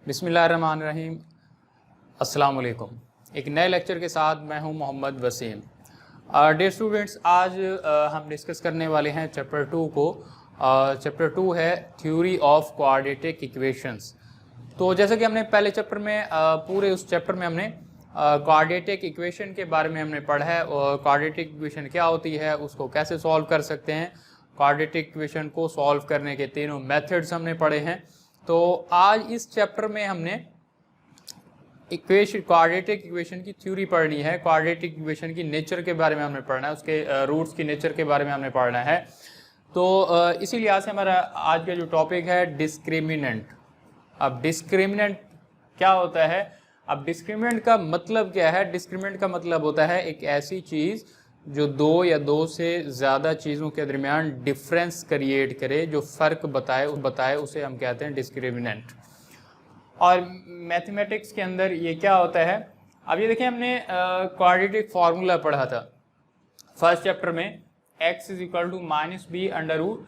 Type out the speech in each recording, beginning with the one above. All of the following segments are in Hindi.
बिस्मिल्लाहिर्रहमानिर्रहीम। अस्सलाम वालेकुम। एक नए लेक्चर के साथ मैं हूं मोहम्मद वसीम। डियर स्टूडेंट्स, आज हम डिस्कस करने वाले हैं चैप्टर 2 को। चैप्टर 2 है थ्योरी ऑफ क्वाड्रेटिक इक्वेशंस। तो जैसे कि हमने पहले चैप्टर में पूरे उस चैप्टर में हमने क्वाड्रेटिक इक्वेशन के बारे में हमने पढ़ा है और क्वाड्रेटिक इक्वेशन क्या होती है, उसको कैसे सॉल्व कर सकते हैं। क्वाड्रेटिक इक्वेशन को सॉल्व करने के तीनों मेथड्स हमने पढ़े हैं। तो आज इस चैप्टर में हमने क्वाड्रेटिक इक्वेशन की थ्योरी पढ़नी है। क्वाड्रेटिक इक्वेशन की नेचर के बारे में हमने पढ़ना है, उसके रूट्स की नेचर के बारे में हमने पढ़ना है। तो इसी लिहाज से हमारा आज का जो टॉपिक है डिस्क्रिमिनेंट। अब डिस्क्रिमिनेंट क्या होता है, अब डिस्क्रिमिनेंट का मतलब क्या है। डिस्क्रिमिनेंट का मतलब होता है एक ऐसी चीज़ जो दो या दो से ज़्यादा चीज़ों के दरमियान डिफरेंस क्रिएट करे, जो फ़र्क बताए उसे हम कहते हैं डिस्क्रिमिनेंट। और मैथमेटिक्स के अंदर ये क्या होता है, अब ये देखिए हमने क्वाड्रेटिक फार्मूला पढ़ा था फर्स्ट चैप्टर में। x is equal to minus b under root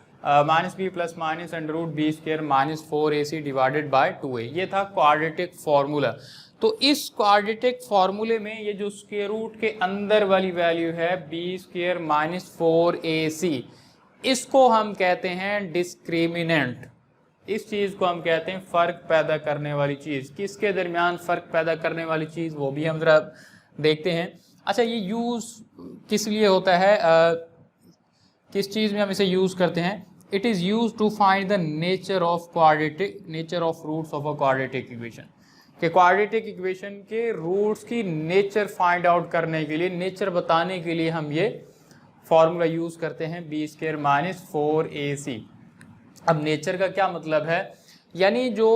minus b plus minus under root b square minus 4ac divided by 2a। ये था क्वाड्रेटिक फार्मूला। तो इस क्वाड्रेटिक फार्मूले में ये जो स्क्वायर रूट के अंदर वाली वैल्यू है बी स्क्वायर माइनस 4ac, इसको हम कहते हैं डिस्क्रिमिनेंट। इस चीज़ को हम कहते हैं फ़र्क पैदा करने वाली चीज़। किसके दरमियान फ़र्क पैदा करने वाली चीज़, वो भी हम ज़रा देखते हैं। अच्छा, ये यूज़ किस लिए होता है, किस चीज़ में हम इसे यूज़ करते हैं। It is use to find the nature of roots of a quadratic equation. कि क्वाड्रेटिक इक्वेशन के रूट्स की नेचर फाइंड आउट करने के लिए, नेचर बताने के लिए हम ये फॉर्मूला यूज़ करते हैं बी स्क्वायर माइनस 4ac। अब नेचर का क्या मतलब है, यानी जो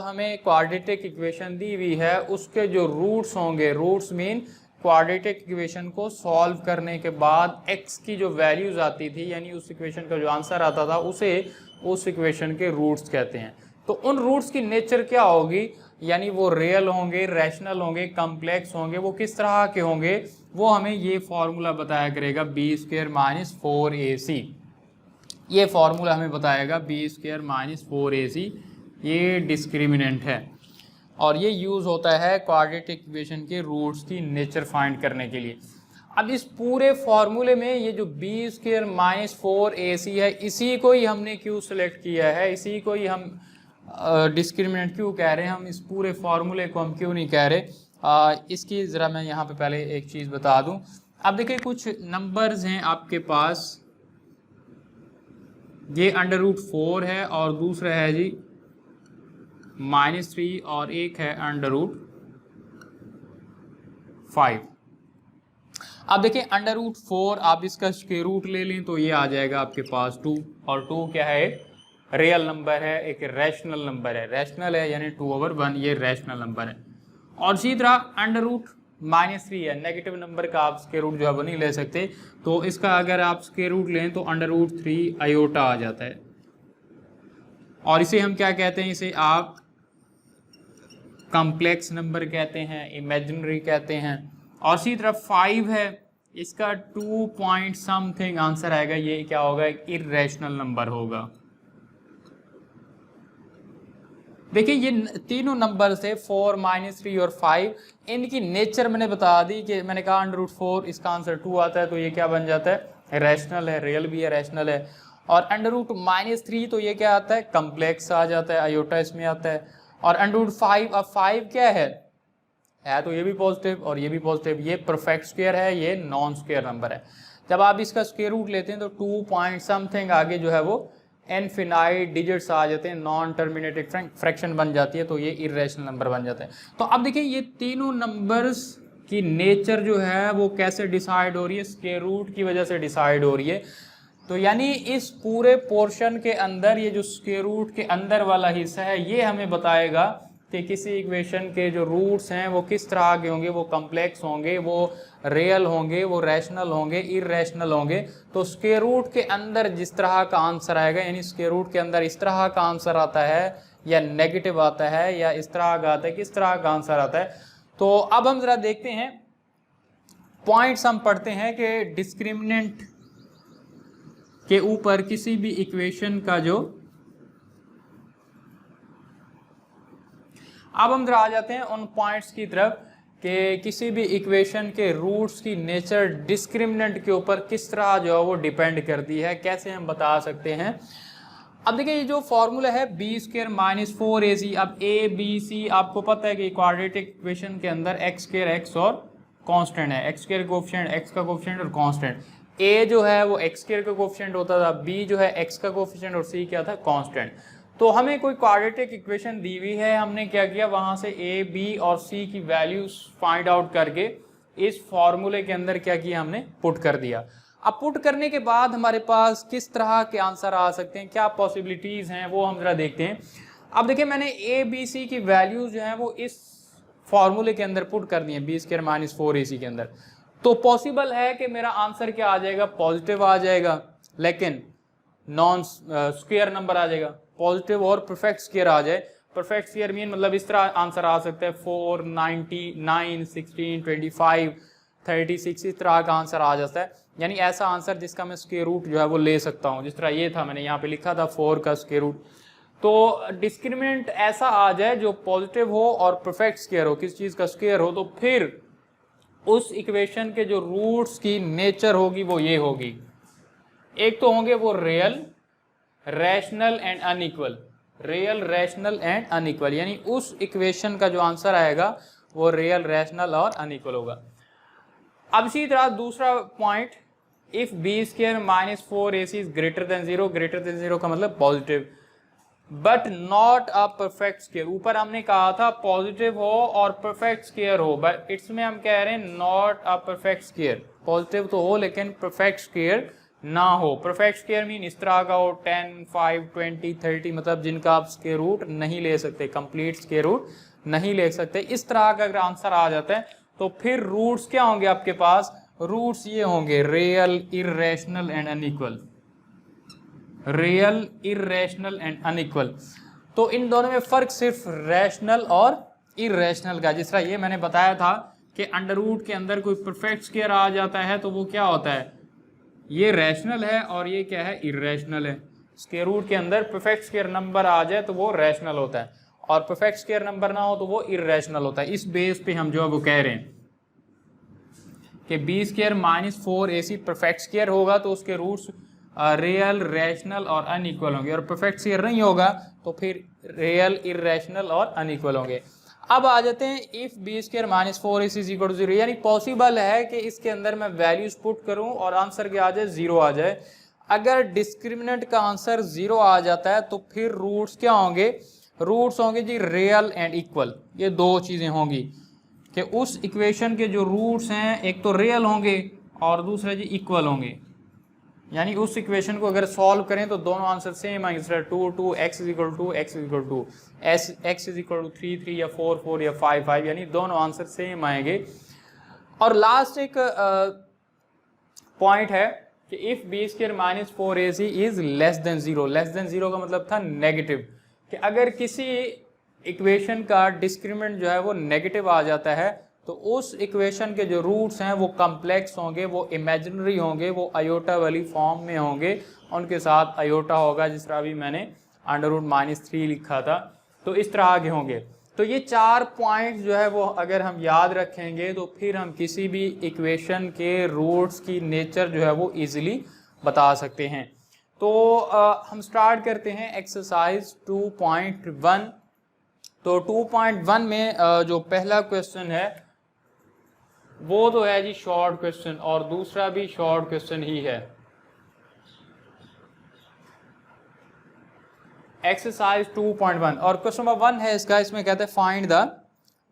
हमें क्वाड्रेटिक इक्वेशन दी हुई है उसके जो रूट्स होंगे, रूट्स मीन क्वाड्रेटिक इक्वेशन को सॉल्व करने के बाद x की जो वैल्यूज आती थी, यानी उस इक्वेशन का जो आंसर आता था, उसे उस इक्वेशन के रूट्स कहते हैं। तो उन रूट्स की नेचर क्या होगी, यानी वो रियल होंगे, रैशनल होंगे, कम्प्लेक्स होंगे, वो किस तरह के होंगे, वो हमें ये फॉर्मूला बताया करेगा बी स्क्वायर माइनस 4ac। ये फॉर्मूला हमें बताएगा बी स्क्वायर माइनस 4ac। ये डिस्क्रिमिनेंट है और ये यूज़ होता है क्वाड्रेटिक इक्वेशन के रूट्स की नेचर फाइंड करने के लिए। अब इस पूरे फॉर्मूले में ये जो बी स्क्वायर माइनस 4ac है, इसी को ही हमने क्यों सेलेक्ट किया है, इसी को ही हम डिस्क्रिमिनेंट क्यों कह रहे हैं, हम इस पूरे फॉर्मूले को हम क्यों नहीं कह रहे। इसकी ज़रा मैं यहाँ पे पहले एक चीज़ बता दूँ। अब देखिए कुछ नंबर्स हैं आपके पास, ये अंडर रूट 4 है और दूसरा है जी -3 और एक है अंडर रूट 5। अब देखिए अंडर रूट 4 आप इसका स्क्वायर रूट ले लें तो ये आ जाएगा आपके पास 2, और 2 क्या है, रियल नंबर है, एक रैशनल नंबर है। रैशनल है यानी 2/1, ये रैशनल नंबर है। और इसी तरह अंडर रूट -3 है, नेगेटिव नंबर का आप स्क्वायर रूट जो है वो नहीं ले सकते, तो इसका अगर आप स्क्वायर रूट लें तो अंडर रूट 3 आयोटा आ जाता है। और इसे हम क्या कहते हैं, इसे आप कॉम्प्लेक्स नंबर कहते हैं, इमेजिनरी कहते हैं। और इसी तरह 5 है, इसका 2 पॉइंट समथिंग आंसर आएगा, ये क्या होगा, एक इर्रेशनल नंबर होगा। देखिए ये तीनों नंबर से 4, -3 और 5, इनकी नेचर मैंने बता दी कि मैंने कहा अंडर रूट 4 इसका आंसर 2 आता है, तो ये क्या बन जाता है, रैशनल है, रियल भी है, रैशनल है। और अंडर रूट -3 तो ये क्या आता है, कम्प्लेक्स आ जाता है, आयोटा इसमें आता है। और अंडर रूट 5, अब 5 क्या है तो ये भी पॉजिटिव और ये भी पॉजिटिव, ये परफेक्ट स्क्वायर है, ये नॉन स्क्वायर नंबर है। जब आप इसका स्क्वायर रूट लेते हैं तो 2 पॉइंट समथिंग आगे जो है वो इनफिनाइट डिजिट्स आ जाते हैं, नॉन टर्मिनेटिंग फ्रैक्शन बन जाती है, तो ये इर्रेशनल नंबर बन जाता है। तो अब देखिए ये तीनों नंबर्स की नेचर जो है वो कैसे डिसाइड हो रही है, स्क्वायर रूट की वजह से डिसाइड हो रही है। तो यानी इस पूरे पोर्शन के अंदर ये जो स्क्वायर रूट के अंदर वाला हिस्सा है, ये हमें बताएगा कि किसी इक्वेशन के जो रूट्स हैं वो किस तरह के होंगे, वो कम्प्लेक्स होंगे, वो रियल होंगे, वो रैशनल होंगे, इररेशनल होंगे। तो स्क्वायर रूट के अंदर जिस तरह का आंसर आएगा, यानी स्क्वायर रूट के अंदर इस तरह का आंसर आता है या नेगेटिव आता है या इस तरह का आता है, किस तरह का आंसर आता है। तो अब हम जरा देखते हैं, पॉइंट्स हम पढ़ते हैं कि डिस्क्रिमिनेंट के ऊपर किसी भी इक्वेशन का जो अब हम जरा आ जाते हैं उन पॉइंट्स की तरफ कि किसी भी इक्वेशन के रूट्स की नेचर डिस्क्रिमिनेंट के ऊपर किस तरह जो है वो डिपेंड करती है, कैसे हम बता सकते हैं। अब देखिए ये जो फॉर्मूला है बी स्क्र माइनस 4ac, अब ए बी सी आपको पता है कि क्वाड्रेटिक इक्वेशन के अंदर एक्स स्क्र एक्स और कांस्टेंट है, एक्स स्क्र कोफिशिएंट एक्स का कोफिशिएंट और कांस्टेंट। ए जो है वो एक्स स्क्र का कोफिशिएंट होता था, बी जो है एक्स का कोफिशिएंट और सी क्या था, कांस्टेंट। तो हमें कोई क्वाड्रेटिक इक्वेशन दी हुई है, हमने क्या किया वहां से ए बी और सी की वैल्यूज फाइंड आउट करके इस फॉर्मूले के अंदर क्या किया, हमने पुट कर दिया। अब पुट करने के बाद हमारे पास किस तरह के आंसर आ सकते हैं, क्या पॉसिबिलिटीज हैं, वो हम जरा देखते हैं। अब देखिए मैंने ए बी सी की वैल्यूज जो है वो इस फॉर्मूले के अंदर पुट कर दी है बी स्क्र माइनस 4ac के अंदर। तो पॉसिबल है कि मेरा आंसर क्या आ जाएगा, पॉजिटिव आ जाएगा, लेकिन नॉन स्क्वायर नंबर आ जाएगा, पॉजिटिव और परफेक्ट स्क्वायर आ जाए। परफेक्ट स्क्वायर मीन मतलब इस तरह आंसर आ सकता है 4, 99, 16, 25, 36, इस तरह का आंसर आ जाता है। यानी ऐसा आंसर जिसका मैं स्क्वायर रूट जो है वो ले सकता हूँ, जिस तरह ये था, मैंने यहाँ पे लिखा था 4 का स्क्वायर रूट। तो डिस्क्रिमिनेंट ऐसा आ जाए जो पॉजिटिव हो और परफेक्ट स्क्वायर हो, किस चीज़ का स्क्वायर हो, तो फिर उस इक्वेशन के जो रूट्स की नेचर होगी वो ये होगी, एक तो होंगे वो real, rational and unequal. Real, rational and unequal, यानी उस इक्वेशन का जो आंसर आएगा वो रियल, रैशनल और अनइक्वल होगा। अब इसी तरह दूसरा point, if b square minus 4ac is greater than 0, greater than 0 का मतलब positive, but not a perfect square. ऊपर हमने कहा था पॉजिटिव हो और परफेक्ट स्क्वायर हो, बट इसमें हम कह रहे हैं not a perfect square, positive तो हो लेकिन परफेक्ट स्क्वायर ना हो। परफेक्ट स्क्वायर मीन इस तरह का हो 10, 5, 20, 30, मतलब जिनका आप स्क्वायर रूट नहीं ले सकते, कंप्लीट स्क्वायर रूट नहीं ले सकते। इस तरह का अगर आंसर आ जाता है तो फिर रूट्स क्या होंगे आपके पास, रूट्स ये होंगे real, irrational and unequal. Real, irrational and unequal. तो इन दोनों में फर्क सिर्फ रैशनल और इररेशनल का। जिस तरह ये मैंने बताया था कि अंडर रूट के अंदर कोई परफेक्ट स्क्वायर आ जाता है तो वो क्या होता है, ये रैशनल है और ये क्या है, इररेशनल है। स्क्वायर रूट के अंदर परफेक्ट स्क्वायर नंबर आ जाए तो वो रैशनल होता है और परफेक्ट स्क्वायर नंबर ना हो तो वो इररेशनल होता है। इस बेस पे हम जो है वो कह रहे हैं कि b square minus 4ac perfect square होगा तो उसके रूट्स रियल, रैशनल और अनइक्वल होंगे, और परफेक्ट स्क्वायर नहीं होगा तो फिर रियल, इररेशनल और अनइक्वल होंगे। अब आ जाते हैं if b square minus 4ac is equal to 0, यानी पॉसिबल है कि इसके अंदर मैं वैल्यूज पुट करूं और आंसर क्या आ जाए, 0 आ जाए। अगर डिस्क्रिमिनेंट का आंसर 0 आ जाता है तो फिर रूट्स क्या होंगे, रूट्स होंगे जी रियल एंड इक्वल। ये दो चीजें होंगी कि उस इक्वेशन के जो रूट्स हैं एक तो रियल होंगे और दूसरा जी इक्वल होंगे। यानी उस इक्वेशन को अगर सॉल्व करें तो दोनों आंसर सेम आएंगे, जैसे 2, 2, x is equal to, x is equal to, x is equal to 3, 3 या 4, 4 या 5, 5, यानी दोनों आंसर सेम आएंगे। और लास्ट एक पॉइंट है कि if b square minus 4ac is less than 0, less than 0 का मतलब था नेगेटिव, कि अगर किसी इक्वेशन का डिस्क्रिमिनेंट जो है वो नेगेटिव आ जाता है तो उस इक्वेशन के जो रूट्स हैं वो कॉम्प्लेक्स होंगे, वो इमेजिनरी होंगे, वो आयोटा वाली फॉर्म में होंगे, उनके साथ आयोटा होगा, जिस तरह अभी मैंने अंडर रूट -3 लिखा था, तो इस तरह आगे होंगे। तो ये 4 पॉइंट जो है वो अगर हम याद रखेंगे तो फिर हम किसी भी इक्वेशन के रूट्स की नेचर जो है वो इजीली बता सकते हैं। तो हम स्टार्ट करते हैं एक्सरसाइज 2.1। तो 2.1 में जो पहला क्वेश्चन है वो तो है जी शॉर्ट क्वेश्चन, और दूसरा भी शॉर्ट क्वेश्चन ही है। एक्सरसाइज 2.1 और क्वेश्चन नंबर 1 है इसका, इसमें कहते हैं find the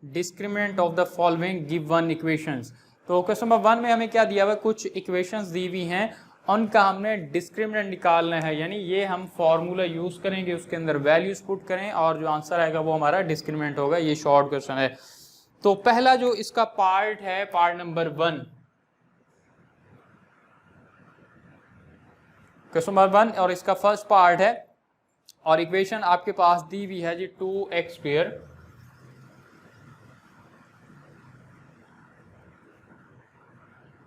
discriminant of the following given equations. तो क्वेश्चन नंबर 1 में हमें क्या दिया हुआ है, कुछ इक्वेशंस दी हुई हैं, उनका हमने डिस्क्रिमिनेंट निकालना है, यानी ये हम फॉर्मूला यूज करेंगे, उसके अंदर वैल्यूज पुट करें और जो आंसर आएगा वो हमारा डिस्क्रिमिनेंट होगा। ये शॉर्ट क्वेश्चन है। तो पहला जो इसका पार्ट है, पार्ट नंबर 1, क्वेश्चन नंबर 1 और इसका फर्स्ट पार्ट है, और इक्वेशन आपके पास दी हुई है जी 2x²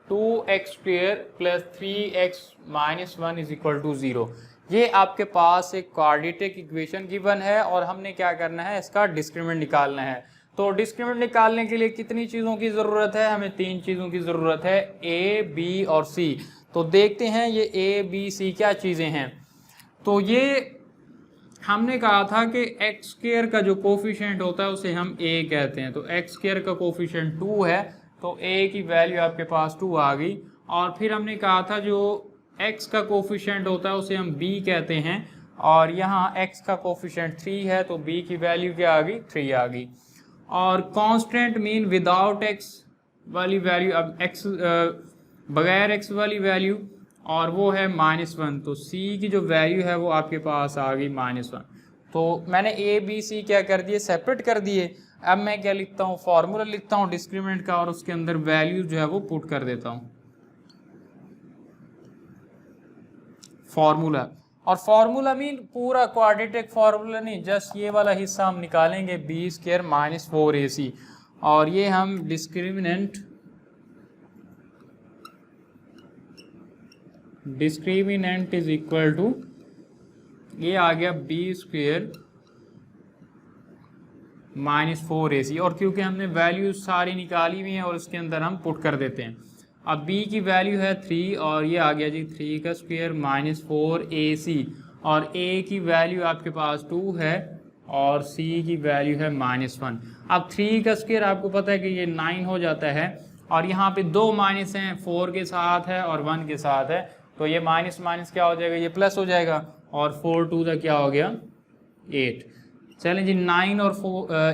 2x² plus 3x minus 1 is equal to 0। ये आपके पास एक क्वाड्रेटिक इक्वेशन गिवन है और हमने क्या करना है, इसका डिस्क्रिमिनेंट निकालना है। तो डिस्क्रिमिनेंट निकालने के लिए कितनी चीज़ों की ज़रूरत है, हमें 3 चीज़ों की ज़रूरत है, a, b और c। तो देखते हैं ये a, b, c क्या चीज़ें हैं। तो ये हमने कहा था कि x² का जो कोफिशिएंट होता है उसे हम a कहते हैं। तो x² का कोफिशिएंट 2 है, तो a की वैल्यू आपके पास 2 आ गई। और फिर हमने कहा था जो x का कोफिशिएंट होता है उसे हम b कहते हैं, और यहाँ x का कोफिशिएंट 3 है, तो b की वैल्यू क्या आ गई, 3 आ गई। और कांस्टेंट मीन विदाउट x वाली वैल्यू, अब x बगैर x वाली वैल्यू, और वो है -1। तो c की जो वैल्यू है वो आपके पास आ गई -1। तो मैंने a, b, c क्या कर दिए, सेपरेट कर दिए। अब मैं क्या लिखता हूँ, फार्मूला लिखता हूँ डिस्क्रिमिनेंट का, और उसके अंदर वैल्यू जो है वो पुट कर देता हूँ, फार्मूला। और फार्मूला मीन पूरा क्वाड्रेटिक फार्मूला नहीं, जस्ट ये वाला हिस्सा हम निकालेंगे, b² माइनस 4ac, और ये हम डिस्क्रिमिनेंट इज इक्वल टू, ये आ गया b² माइनस 4ac, और क्योंकि हमने वैल्यूज सारी निकाली हुई हैं और उसके अंदर हम पुट कर देते हैं। अब b की वैल्यू है 3, और ये आ गया जी 3² माइनस 4ac, और a की वैल्यू आपके पास 2 है, और c की वैल्यू है -1। अब 3² आपको पता है कि ये 9 हो जाता है, और यहाँ पे 2 माइनस हैं, 4 के साथ है और 1 के साथ है, तो ये माइनस माइनस क्या हो जाएगा, ये प्लस हो जाएगा, और 4 2 क्या हो गया, 8। चलें जी, 9 और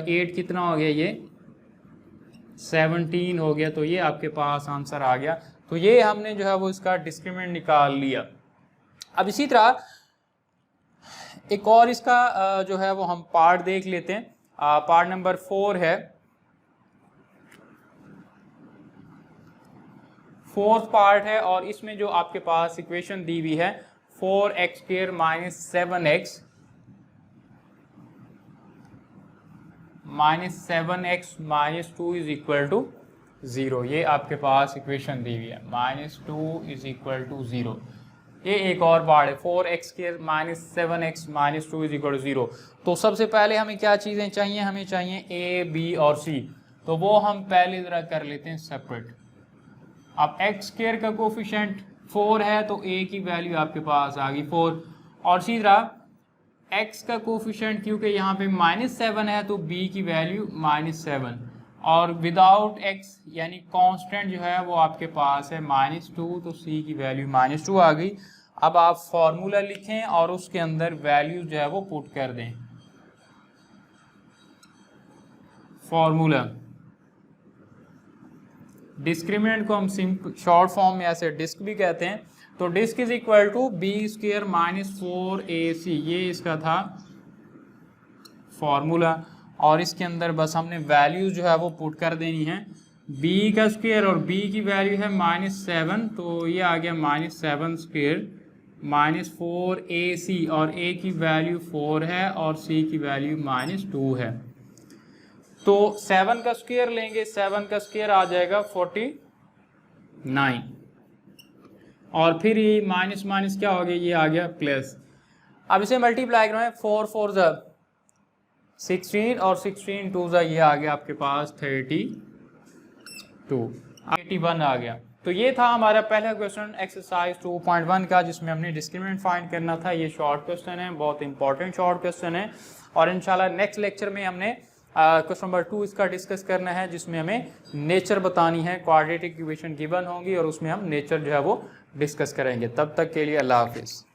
8 कितना हो गया, ये 17 हो गया। तो ये आपके पास आंसर आ गया। तो ये हमने जो है वो इसका डिस्क्रिमिनेंट निकाल लिया। अब इसी तरह एक और इसका जो है वो हम पार्ट देख लेते हैं। पार्ट नंबर 4 है, फोर्थ पार्ट है, और इसमें जो आपके पास इक्वेशन दी हुई है 4x² minus 7x minus 2 is equal to 0। ये आपके पास इक्वेशन दी हुई है, -2 इज इक्वल टू 0। ये एक और पार्ट है, 4x² minus 7x minus 2 is equal to 0। तो सबसे पहले हमें क्या चीज़ें चाहिए, हमें चाहिए a, b और c। तो वो हम पहले ज़रा कर लेते हैं सेपरेट। अब x² का कोफिशिएंट 4 है, तो a की वैल्यू आपके पास आ गई 4, और इसी तरह x का कोफिशिएंट क्योंकि यहाँ पे -7 है, तो b की वैल्यू -7, और विदाउट x यानी कांस्टेंट जो है वो आपके पास है -2, तो c की वैल्यू -2 आ गई। अब आप फॉर्मूला लिखें और उसके अंदर वैल्यू जो है वो पुट कर दें। फॉर्मूला डिस्क्रिमिनेंट को हम सिंपल शॉर्ट फॉर्म में ऐसे डिस्क भी कहते हैं। तो disc is equal to b² minus 4ac, ये इसका था फॉर्मूला, और इसके अंदर बस हमने वैल्यूज जो है वो पुट कर देनी है। b का स्क्वायर, और b की वैल्यू है -7, तो ये आ गया -7² माइनस 4ac, और a की वैल्यू 4 है और c की वैल्यू -2 है। तो 7 का स्क्वायर लेंगे, 7 का स्क्वायर आ जाएगा 49, और फिर ये माइनस माइनस क्या हो गया, ये आ गया प्लस। अब इसे मल्टीप्लाई करना है, 4 4 ज़ा 16, और 16 2 ज़ा ये आ गया आपके पास 32, 81 आ गया। तो ये था हमारा पहला क्वेश्चन एक्सरसाइज 2.1 का, जिसमें हमने डिस्क्रिमिनेंट फाइंड करना था। ये शॉर्ट क्वेश्चन है, बहुत इंपॉर्टेंट शॉर्ट क्वेश्चन है, और इंशाल्लाह नेक्स्ट लेक्चर में हमने क्वेश्चन नंबर 2 इसका डिस्कस करना है, जिसमें हमें नेचर बतानी है। क्वाड्रेटिक इक्वेशन गिवन होंगी और उसमें हम नेचर जो है वो डिस्कस करेंगे। तब तक के लिए अल्लाह हाफिज़।